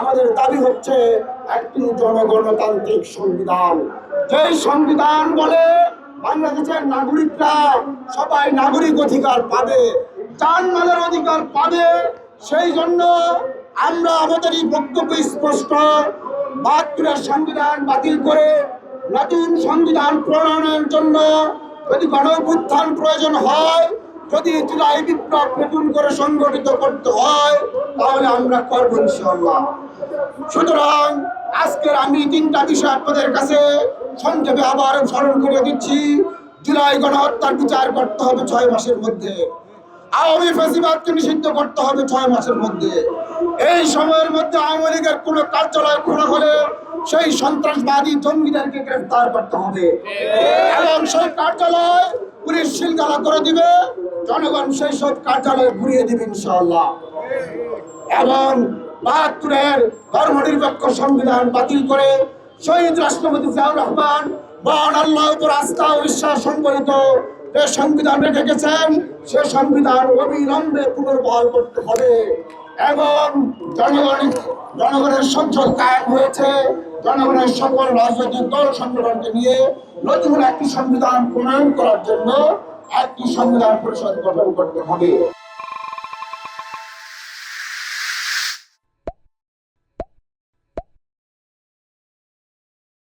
আমাদের দাবি হচ্ছে একটি জনগণতান্ত্রিক সংবিধান, যেই সংবিধান বলে বাংলাদেশের নাগরিকরা সবাই নাগরিক অধিকার পাবে, জানমালের অধিকার পাবে। সেই জন্য আমরা আমাদের এই বক্তব্য স্পষ্ট, ৭২-এর সংবিধান বাতিল করে নতুন সংবিধান প্রণয়নের জন্য যদি গণঅভ্যুত্থান প্রয়োজন হয়, যদি জুলাই বিপ্লব নতুন করে সংগঠিত করতে হয়, তাহলে আমরা করব ইনশাআল্লাহ। সুতরাং আজকের আমি ৩টা বিষয় আপনাদের কাছে সংক্ষেপে আবার স্মরণ করে দিচ্ছি। জুলাই গণহত্যার বিচার করতে হবে ৬ মাসের মধ্যে, আওয়ামী ফ্যাসিবাদকে নিষিদ্ধ করতে হবে ৬ মাসের মধ্যে। এই সময়ের মধ্যে আওয়ামী লীগের কোনো কার্যালয় খোলা হলে সেই সন্ত্রাসবাদী জঙ্গিদেরকে গ্রেফতার করতে হবে এবং সেই কার্যালয় পুলিশ সিলগালা করে দিবে, জনগণ সেই সব কার্যালয় ঘুরিয়ে দিবে ইনশাআল্লাহ। এবং ৭২-এর ধর্মনিরপেক্ষ সংবিধান বাতিল করে শহীদ রাষ্ট্রপতি জিয়াউর রহমান মহান আল্লাহর উপর আস্থা ও বিশ্বাস সংবলিত যে সংবিধান রেখে গেছেন, সে সংবিধান অবিলম্বে পুনর্বহাল করতে হবে। এবং জনগণের সংসদ কায়েম হয়েছে, জনগণের সকল রাজনৈতিক দল সংগঠনকে নিয়ে নতুন একটি সংবিধান প্রণয়ন করার জন্য একটি সংবিধান পরিষদ গঠন করতে হবে।